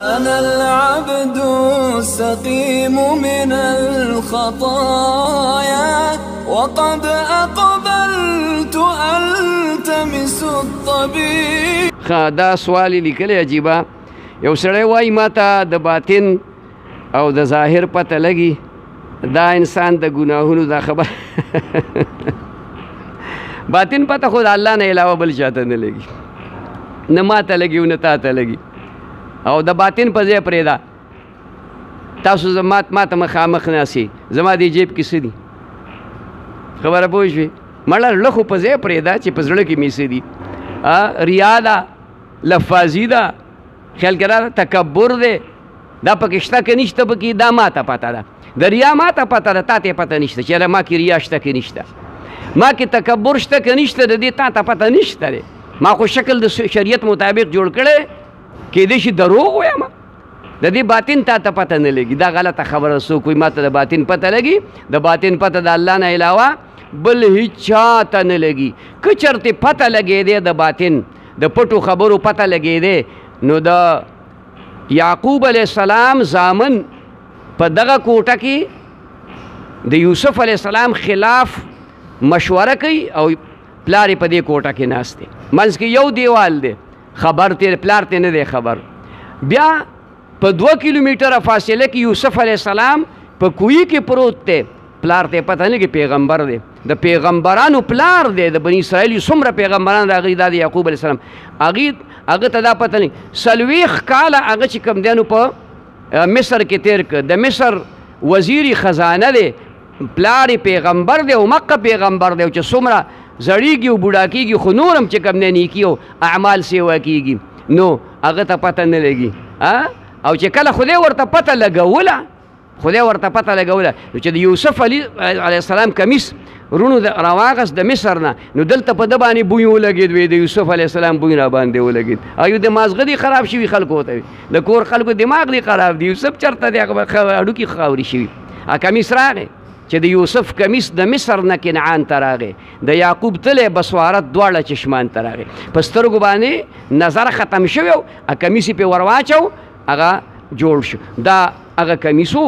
أنا العبد السقيم من الخطايا وقد أقبلت ألتمس الطبيب. دا سوالی لیکلی عجیبه یو سړی وایي ما ته د باطن او د ظاهر پته لګي دا انسان د ګناهونو دا خبر باطن پته خو د الله نه علاوه بل چاته نه لګي نه ما ته لګي او نه تا ته لګي او د باطن په ځای پرېږده تاسو ما ته مخامخ ناستئ زما دې جیب کې څه دي خبره پوه شوې مړه زړه خو په ځای پرېږده چې په زړه کې مې څه دي ریا ده لفاظي ده خیال کې راغله تکبر دی دا پکې شته که نشته پکې دا ما ته پته ده د ریا ما ته پته ده تا ته یې پته نشته چې یاره ما کې ریا شته که نشته ما کې تکبر شته که نشته د دې تا ته پته نشته دی ما خو شکل د شریعت مطابق جوړ کړی کېدای شي دروغ وایم د دې باطن تا ته پته نه لګي دا غلطه خبره څوک وایي ما ته د باطن پته لګي د باطن پته د الله نه علاوه بل هیڅ چا ته نه لګي که چېرته پته لګېدی د باطن د پټو خبرو پته لګېدی نو د یعقوب علیه السلام زامن په دغه کوټه کې د یوسف علیه السلام خلاف مشوره کوي او پلار یې په دې کوټه کې ناست دی منځ کې یو دیوال دی خبر ته پلار ته نه دی خبر بیا په 2 کیلومتره فاصله کې یوسف علیه السلام په کوی کې پروت دی پلار ته پته نه کې پیغمبر دی د پیغمبرانو پلار دی د بني اسرائیل څومره پیغمبران راغلي دا د یعقوب علیه السلام هغه ته دا پته نه 40 کاله هغه چې کوم دی نو په مصر کې تیر کړ د مصر وزیر خزانه دی پلار پیغمبر دی او مکه پیغمبر دی چې څومره زړیږي او بوډا کېږي خو نور هم چې کوم دی نیکي او اعمال سیوا کېږي نو هغه ته پته نه لګي او چې کله خدای ورته پته لګوله نو چې د یوسف علیه السلام کمیس رونو راواغس د مصر نه نو دلته په ده باندې بوی ولګېد وی د یوسف علیه السلام بوی را باندې ولګېد ایو د مازغه دي خراب شوي خلکو ته د کور خلکو دماغ دي خراب دي یوسف چېرته دی هغه هډوکي خاورې شوي کمیس راغی چې د یوسف کمیس د مصر نه کنعان ته راغی د یعقوب تلی بسوارت دواړه چشمان ته راغی په سترګو باندې نظر ختم شوی و کمیس یې پې ور واچو هغه جوړ شو دا هغه کمیس و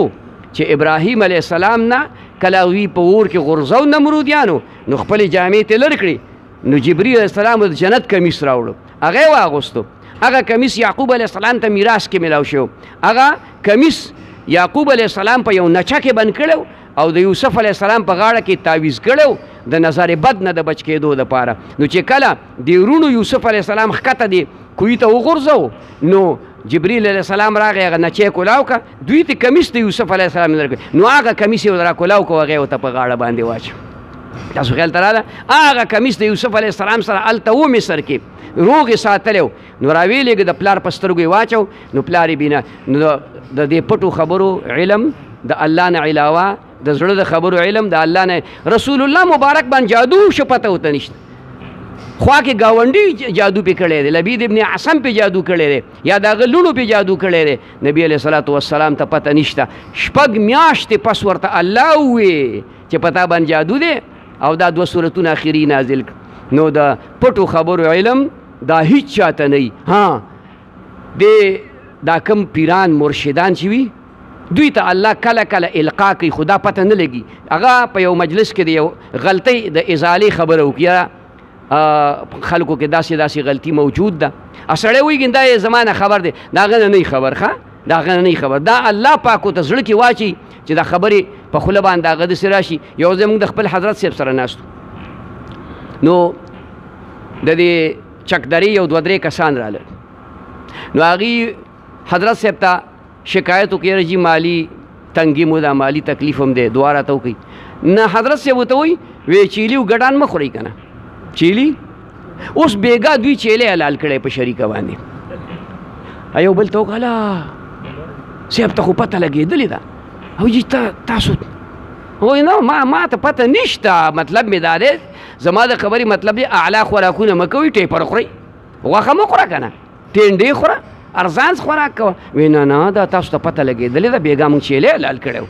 چې ابراهیم علیه السلام نه کله وی په اور کې غورځو نمرودیانو نو خپلې جامې ته لر کړي نو جبریل علیه السلام د جنت کمیس راوړو هغه یې واغوستو هغه کمیس یعقوب علیه السلام ته میراث کې ملاو شو هغه کمیس یعقوب علیه السلام په یو نچه کې بند کړو او د یوسف علیه السلام په غاړه کې تعویز کړو د نظر بد نه د بچ کېدو دپاره نو چې کله د ورونو یوسف علیه السلام ښکته دی کوی ته وغورځو نو جبریل علیه السلام راغی هغه نچې کولاو که دوی ته کمیس د یوسف علیه السلام درکړي نو هغه کمیس یې را کولاو که هغه یې ورته په غاړه باندې واچو تاسو خیال ته راغله هغه کمیس د یوسف علیه السلام سره هلته و مصر کې روغ یې ساتلی و نو راویلېږه د پلار په سترګو یې واچو نو پلار یې بینه نو د دې پټو خبرو علم د الله نه علاوه د زړه د خبرو علم د الله نه رسول الله مبارک باندې جادو شو پته ورته نشته خوا کې ګاونډي جادو پې کړی دی لبید ابن عصم پې جادو کړی دی یا د هغه لوڼو پې جادو کړی دی نبي علیه صلات وسلام ته پته نشته 6 میاشتې پس ورته الله ووې چې په تا باندې جادو دی او دا 2 سورتونه اخري نازل کړ نو د پټو خبرو علم دا هیڅ چاته نه وي دا کم پیران مرشدان چې وي دوی ته الله کله کله القا کوي خدا پته نه لګي هغه په یو مجلس کې د یو غلطۍ د ازالې خبره وکړي خلکو کې داسې غلطي موجود ده سړی وایي دا یې زما نه خبر دی د هغه نه خبر د هغه نه خبر دا الله پاک ورته زړه کې واچي چې دا خبرې په خوله باندې هغه داسې راشي یو ځای موږ د خپل حضرت صاحب سره ناستو نو د دې چکدرې یو 2-3 کسان راغلل نو هغې حضرت صاحب ته شکایت وکړي جي مالي تنګي مو ده مالي تکلیف هم دی دعا راته وکړي نه حضرت صاحب ورته وایي وی چیلي او ګډان مه خورئ که نه چیلي اوس بیګا دوی چیلې حلال کړی په شریکه باندې یو بل ته وکړه صاحب ته خو پته لګېدلې ده او جي تاسو وایي نه ما ته پته نشته مطلب مې دا دی زما د خبرې مطلب دی اعلی خوراکونه مه کوئ ټیپر خورئ غوښه مه خوره که نه ټینډې خوره ارزان خوراک کوه وی نه دا تاسو ته پته لګېدلې ده بیګا موږ چیلې حلال کړی و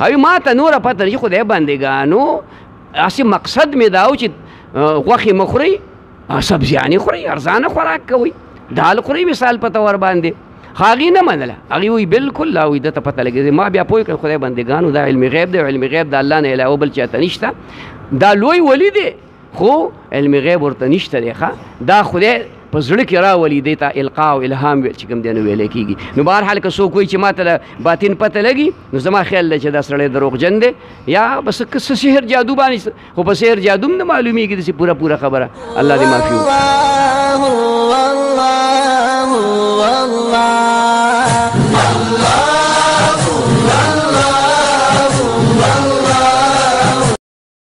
او ما ته نوره پته نه چې خدای بندګانو هسې مقصد مې دا و چې غوښې مه خورئ سبزیانې خورئ ارزانه خوراک کوئ دال خورئ مثال په طور باندې هغې نه منله هغې وایي بالکل لا وایي ده ته پته لګېږي ما بیا پوه کړم خدای بندګانو دا علم غیب دی علم غیب د الله نه علاوه بل چاته نشته دا لوی ولی دی خو علم غیب ورته نشته دی ښه دا خدای په زړه کې راولي دې ته القا او الهام چې کوم دی نو ویلی کېږي نو بهرحال که څوک وایي چې ما ته باطن پته لګي نو زما خیال دی چې دا سړی دروغجن دی یا بس څه سحر جادو باندې خو په سحر جادو هم نه معلومېږي داسې پوره خبره الله دې معافي وکړي